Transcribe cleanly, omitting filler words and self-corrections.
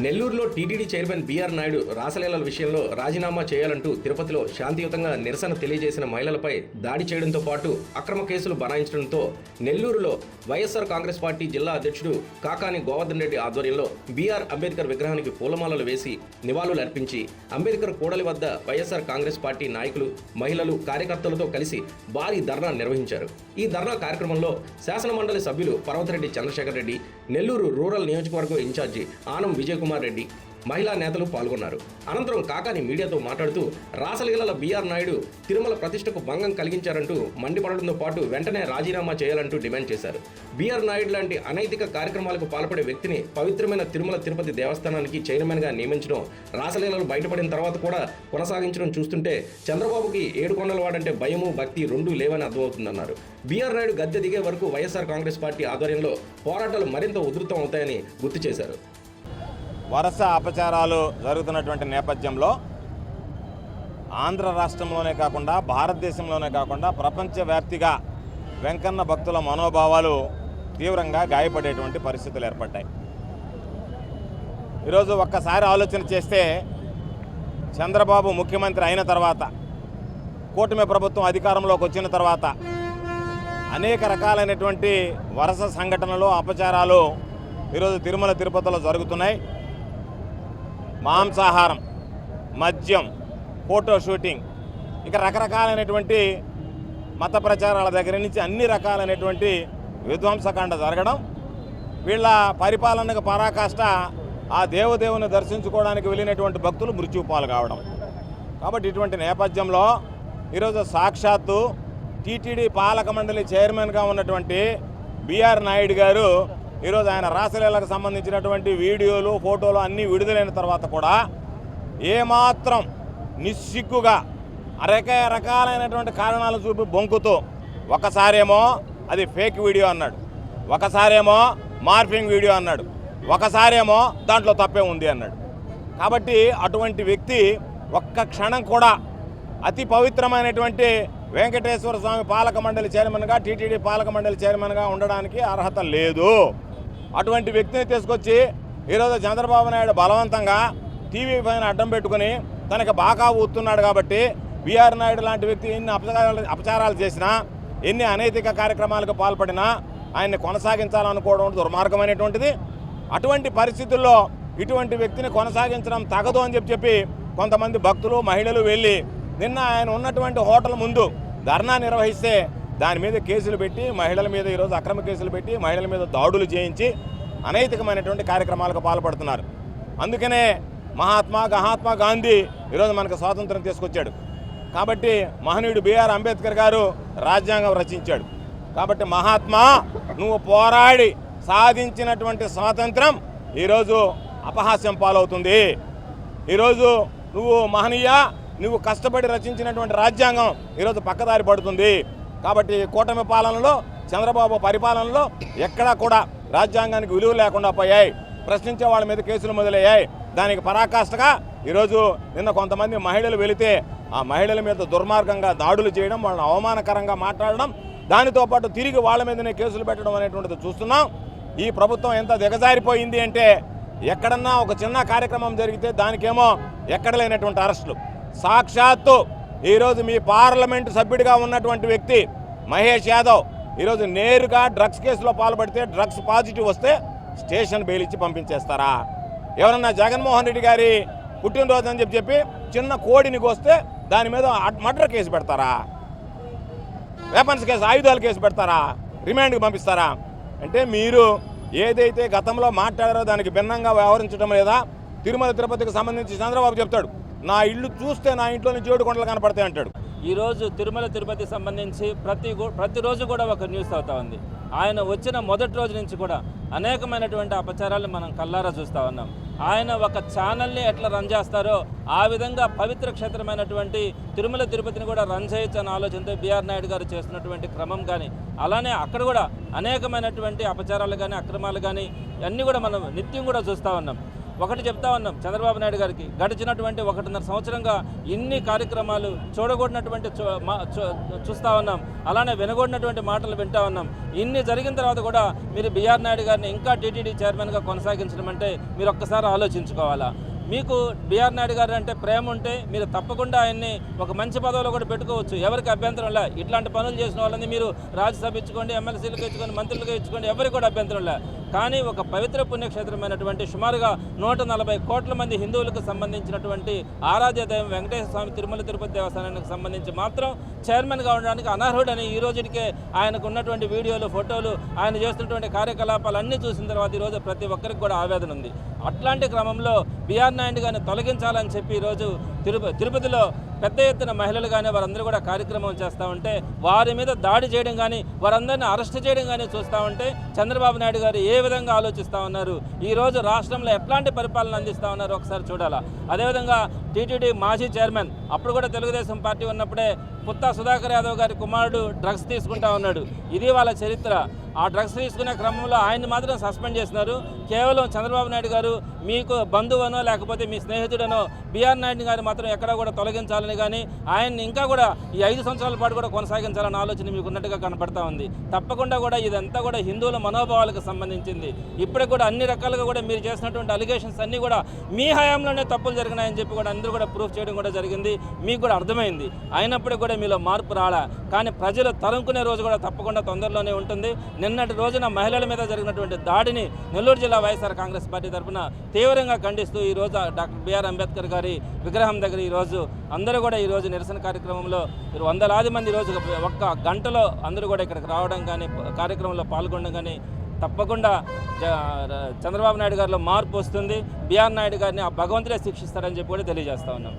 నెల్లూరులో TTD chairman BR Naidu రాసలీలల విషయంలో రాజీనామా చేయాలంటూ తిరుపతిలో శాంతియుతంగా నిరసన తెలియజేసిన మహిళలపై దాడి చేయడంతో పాటు అక్రమ కేసులు బనాయించడంతో నెల్లూరులో వైఎస్ఆర్ కాంగ్రెస్ పార్టీ జిల్లా అధ్యక్షుడు కాకాని గోవర్ధన్ రెడ్డి ఆధ్వర్యంలో బీఆర్ అంబేద్కర్ విగ్రహానికి పూలమాలలు వేసి నివాళులు అర్పించి అంబేద్కర్ కూడలి వద్ద వైఎస్ఆర్ కాంగ్రెస్ పార్టీ నాయకులు, మహిళలు, కార్యకర్తలతో కలిసి భారీ ధర్నా నిర్వహించారు. ఈ ధర్నా కార్యక్రమంలో శాసనమండలి సభ్యులు పర్వతరెడ్డి చంద్రశేఖర్ రెడ్డి, నెల్లూరు రూరల్ నియోజకవర్గం ఇన్ఛార్జి ఆనం విజయ్ కుమార్ రెడ్డి, మహిళా నేతలు పాల్గొన్నారు. అనంతరం కాకాని మీడియాతో మాట్లాడుతూ రాసలీలల బీఆర్ నాయుడు తిరుమల ప్రతిష్టకు భంగం కలిగించారంటూ మండిపడడంతో పాటు వెంటనే రాజీనామా చేయాలంటూ డిమాండ్ చేశారు. బీఆర్ నాయుడు లాంటి అనైతిక కార్యక్రమాలకు పాల్పడే వ్యక్తిని పవిత్రమైన తిరుమల తిరుపతి దేవస్థానానికి చైర్మన్గా నియమించడం, రాసలీలలు బయటపడిన తర్వాత కూడా కొనసాగించడం చూస్తుంటే చంద్రబాబుకి ఏడుకొండలవాడంటే భయము, భక్తి రెండూ లేవని అర్థమవుతుందన్నారు. బీఆర్ నాయుడు గద్దె దిగే వరకు వైఎస్ఆర్ కాంగ్రెస్ పార్టీ ఆధ్వర్యంలో పోరాటాలు మరింత ఉధృతం అవుతాయని గుర్తు చేశారు. వరుస అపచారాలు జరుగుతున్నటువంటి నేపథ్యంలో ఆంధ్ర రాష్ట్రంలోనే కాకుండా భారతదేశంలోనే కాకుండా ప్రపంచవ్యాప్తిగా వెంకన్న భక్తుల మనోభావాలు తీవ్రంగా గాయపడేటువంటి పరిస్థితులు ఏర్పడ్డాయి. ఈరోజు ఒక్కసారి ఆలోచన చేస్తే చంద్రబాబు ముఖ్యమంత్రి అయిన తర్వాత, కూటమి ప్రభుత్వం అధికారంలోకి వచ్చిన తర్వాత అనేక రకాలైనటువంటి వరుస సంఘటనలు, అపచారాలు ఈరోజు తిరుమల తిరుపతిలో జరుగుతున్నాయి. మాంసాహారం, మద్యం, ఫోటో షూటింగ్, ఇక రకరకాలైనటువంటి మత ప్రచారాల దగ్గర నుంచి అన్ని రకాలైనటువంటి విధ్వంసకాండ జరగడం, వీళ్ళ పరిపాలనకు పరాకాష్ట ఆ దేవదేవుని దర్శించుకోవడానికి వెళ్ళినటువంటి భక్తులు మృత్యుపాలు కావడం. కాబట్టి ఇటువంటి నేపథ్యంలో ఈరోజు సాక్షాత్తు టీటీడీ పాలక మండలి చైర్మన్గా ఉన్నటువంటి బీఆర్ నాయుడు గారు ఈరోజు ఆయన రాసలీలకు సంబంధించినటువంటి వీడియోలు, ఫోటోలు అన్నీ విడుదలైన తర్వాత కూడా ఏమాత్రం నిస్సిగ్గుగా రకాలైనటువంటి కారణాలు చూపి బొంకుతూ ఒకసారేమో అది ఫేక్ వీడియో అన్నాడు, ఒకసారేమో మార్ఫింగ్ వీడియో అన్నాడు, ఒకసారేమో దాంట్లో తప్పే ఉంది అన్నాడు. కాబట్టి అటువంటి వ్యక్తి ఒక్క క్షణం కూడా అతి పవిత్రమైనటువంటి వెంకటేశ్వర స్వామి పాలక మండలి చైర్మన్గా, టీటీడీ పాలక మండలి చైర్మన్గా ఉండడానికి అర్హత లేదు. అటువంటి వ్యక్తిని తీసుకొచ్చి ఈరోజు చంద్రబాబు నాయుడు బలవంతంగా టీవీ పైన అడ్డం పెట్టుకుని తనకు బాగా ఊతున్నాడు. కాబట్టి బీఆర్ నాయుడు లాంటి వ్యక్తి ఎన్ని అపచారాలు చేసినా, ఎన్ని అనైతిక కార్యక్రమాలకు పాల్పడినా ఆయన్ని కొనసాగించాలనుకోవడం దుర్మార్గమైనటువంటిది. అటువంటి పరిస్థితుల్లో ఇటువంటి వ్యక్తిని కొనసాగించడం తగదు అని చెప్పి కొంతమంది భక్తులు, మహిళలు వెళ్ళి నిన్న ఆయన ఉన్నటువంటి హోటల్ ముందు ధర్నా నిర్వహిస్తే దాని మీద కేసులు పెట్టి, మహిళల మీద ఈరోజు అక్రమ కేసులు పెట్టి, మహిళల మీద దాడులు చేయించి అనైతికమైనటువంటి కార్యక్రమాలకు పాల్పడుతున్నారు. అందుకనే మహాత్మా గాంధీ ఈరోజు మనకు స్వాతంత్రం తీసుకొచ్చాడు. కాబట్టి మహనీయుడు బీఆర్ అంబేద్కర్ గారు రాజ్యాంగం రచించాడు. కాబట్టి మహాత్మా, నువ్వు పోరాడి సాధించినటువంటి స్వాతంత్రం ఈరోజు అపహాస్యం పాలవుతుంది. ఈరోజు నువ్వు మహనీయ, నువ్వు కష్టపడి రచించినటువంటి రాజ్యాంగం ఈరోజు పక్కదారి పడుతుంది. కాబట్టి కూటమి పాలనలో, చంద్రబాబు పరిపాలనలో ఎక్కడా కూడా రాజ్యాంగానికి విలువ లేకుండా పోయాయి. ప్రశ్నించే వాళ్ళ మీద కేసులు మొదలయ్యాయి. దానికి పరాకాష్ఠగా ఈరోజు నిన్న కొంతమంది మహిళలు వెళితే ఆ మహిళల మీద దుర్మార్గంగా దాడులు చేయడం, వాళ్ళని అవమానకరంగా మాట్లాడడం, దానితో పాటు తిరిగి వాళ్ళ మీదనే కేసులు పెట్టడం అనేటువంటిది చూస్తున్నాం. ఈ ప్రభుత్వం ఎంత దిగజారిపోయింది అంటే ఎక్కడన్నా ఒక చిన్న కార్యక్రమం జరిగితే దానికేమో ఎక్కడ లేనటువంటి అరెస్టులు. సాక్షాత్తు ఈరోజు మీ పార్లమెంటు సభ్యుడిగా ఉన్నటువంటి వ్యక్తి మహేష్ యాదవ్ ఈరోజు నేరుగా డ్రగ్స్ కేసులో పాల్పడితే, డ్రగ్స్ పాజిటివ్ వస్తే స్టేషన్ బెయిల్ ఇచ్చి పంపించేస్తారా? ఎవరన్నా జగన్మోహన్ రెడ్డి గారి పుట్టినరోజు అని చెప్పి చిన్న కోడిని కోస్తే దాని మీద మర్డర్ కేసు పెడతారా? వెపన్స్ కేసు, ఆయుధాల కేసు పెడతారా? రిమాండ్కి పంపిస్తారా? అంటే మీరు ఏదైతే గతంలో మాట్లాడారో దానికి భిన్నంగా వ్యవహరించడం లేదా? తిరుమల తిరుపతికి సంబంధించి చంద్రబాబు చెప్తాడు, నా ఇల్లు చూస్తే నా ఇంట్లో నుంచి 7 కొండలు కనపడతాయి అంటాడు. ఈరోజు తిరుమల తిరుపతి సంబంధించి ప్రతిరోజు కూడా ఒక న్యూస్ అవుతా ఉంది. ఆయన వచ్చిన మొదటి రోజు నుంచి కూడా అనేకమైనటువంటి అపచారాలు మనం కల్లారా చూస్తూ ఉన్నాం. ఆయన ఒక ఛానల్ని ఎట్లా రన్ చేస్తారో ఆ విధంగా పవిత్ర క్షేత్రమైనటువంటి తిరుమల తిరుపతిని కూడా రన్ చేయొచ్చు అన్న ఆలోచనతో బీఆర్ నాయుడు గారు చేస్తున్నటువంటి క్రమం కానీ, అలానే అక్కడ కూడా అనేకమైనటువంటి అపచారాలు కానీ, అక్రమాలు కానీ అన్నీ కూడా మనం నిత్యం కూడా చూస్తూ ఉన్నాం. ఒకటి చెప్తా ఉన్నాం చంద్రబాబు నాయుడు గారికి, గడిచినటువంటి 1.5 సంవత్సరంగా ఇన్ని కార్యక్రమాలు చూడకూడనటువంటి చూస్తూ ఉన్నాం, అలానే వినకూడనటువంటి మాటలు వింటా ఉన్నాం. ఇన్ని జరిగిన తర్వాత కూడా మీరు బిఆర్ నాయుడు గారిని ఇంకా టీటీడీ చైర్మన్గా కొనసాగించడం అంటే మీరు ఒక్కసారి ఆలోచించుకోవాలా. మీకు బిఆర్ నాయుడు గారు అంటే ప్రేమ ఉంటే మీరు తప్పకుండా ఆయన్ని ఒక మంచి పదవిలో కూడా పెట్టుకోవచ్చు, ఎవరికి అభ్యంతరం లే. ఇట్లాంటి పనులు చేసిన వాళ్ళని మీరు రాజ్యసభ ఇచ్చుకోండి, ఎమ్మెల్సీలకు ఇచ్చుకోండి, మంత్రులుగా ఇచ్చుకోండి, ఎవరికి కూడా అభ్యంతరం లే. కానీ ఒక పవిత్ర పుణ్యక్షేత్రమైనటువంటి సుమారుగా 140 కోట్ల మంది హిందువులకు సంబంధించినటువంటి ఆరాధ్య దైవం వెంకటేశ్వర స్వామి తిరుమల తిరుపతి దేవస్థానానికి సంబంధించి మాత్రం చైర్మన్గా ఉండడానికి అనర్హుడని ఈ రోజుకే ఆయనకు ఉన్నటువంటి వీడియోలు, ఫోటోలు, ఆయన చేస్తున్నటువంటి కార్యకలాపాలు అన్నీ చూసిన తర్వాత ఈరోజు ప్రతి ఒక్కరికి కూడా ఆవేదన ఉంది. అట్లాంటి క్రమంలో బిఆర్ నాయుడు గారిని తొలగించాలని చెప్పి ఈరోజు తిరుపతిలో పెద్ద ఎత్తున మహిళలు కానీ వారందరూ కూడా కార్యక్రమం చేస్తూ ఉంటే, వారి మీద దాడి చేయడం కానీ వారందరినీ అరెస్ట్ చేయడం కానీ చూస్తూ ఉంటే చంద్రబాబు నాయుడు గారు ఏ విధంగా ఆలోచిస్తూ ఉన్నారు, ఈరోజు రాష్ట్రంలో ఎట్లాంటి పరిపాలన అందిస్తూ ఉన్నారు ఒకసారి చూడాలా. అదేవిధంగా టీటీడీ మాజీ చైర్మన్ అప్పుడు కూడా తెలుగుదేశం పార్టీ ఉన్నప్పుడే పుత్తా సుధాకర్ యాదవ్ గారి కుమారుడు డ్రగ్స్ తీసుకుంటా ఉన్నాడు. ఇది వాళ్ళ చరిత్ర. ఆ డ్రగ్స్ తీసుకునే క్రమంలో ఆయన్ని మాత్రం సస్పెండ్ చేసినారు. కేవలం చంద్రబాబు నాయుడు గారు మీకు బంధువనో లేకపోతే మీ స్నేహితుడనో బిఆర్ నాయుడు గారు మాత్రం ఎక్కడా కూడా తొలగించాలని కానీ ఆయన్ని ఇంకా కూడా ఈ 5 సంవత్సరాల పాటు కూడా కొనసాగించాలన్న ఆలోచన మీకు ఉన్నట్టుగా కనపడతా ఉంది. తప్పకుండా కూడా ఇదంతా కూడా హిందువుల మనోభావాలకు సంబంధించింది. ఇప్పటికి కూడా అన్ని రకాలుగా కూడా మీరు చేసినటువంటి అలిగేషన్స్ అన్నీ కూడా మీ హయాంలోనే తప్పులు జరిగినాయని చెప్పి కూడా అందరూ కూడా ప్రూఫ్ చేయడం కూడా జరిగింది. మీకు కూడా అర్థమైంది. అయినప్పటికీ కూడా మీలో మార్పు రాలా. కానీ ప్రజలు తరుముకునే రోజు కూడా తప్పకుండా తొందరలోనే ఉంటుంది. నిన్నటి రోజున మహిళల మీద జరిగినటువంటి దాడిని నెల్లూరు జిల్లా వైఎస్ఆర్ కాంగ్రెస్ పార్టీ తరఫున తీవ్రంగా ఖండిస్తూ ఈరోజు డాక్టర్ బిఆర్ అంబేద్కర్ గారి విగ్రహం దగ్గర ఈరోజు అందరూ కూడా ఈరోజు నిరసన కార్యక్రమంలో వందలాది మంది ఈరోజు ఒక్క గంటలో అందరూ కూడా ఇక్కడికి రావడం కానీ కార్యక్రమంలో పాల్గొనడం కానీ తప్పకుండా చంద్రబాబు నాయుడు గారిలో మార్పు వస్తుంది. బిఆర్ నాయుడు గారిని ఆ భగవంతుడే శిక్షిస్తారని చెప్పి కూడా తెలియజేస్తా ఉన్నాం.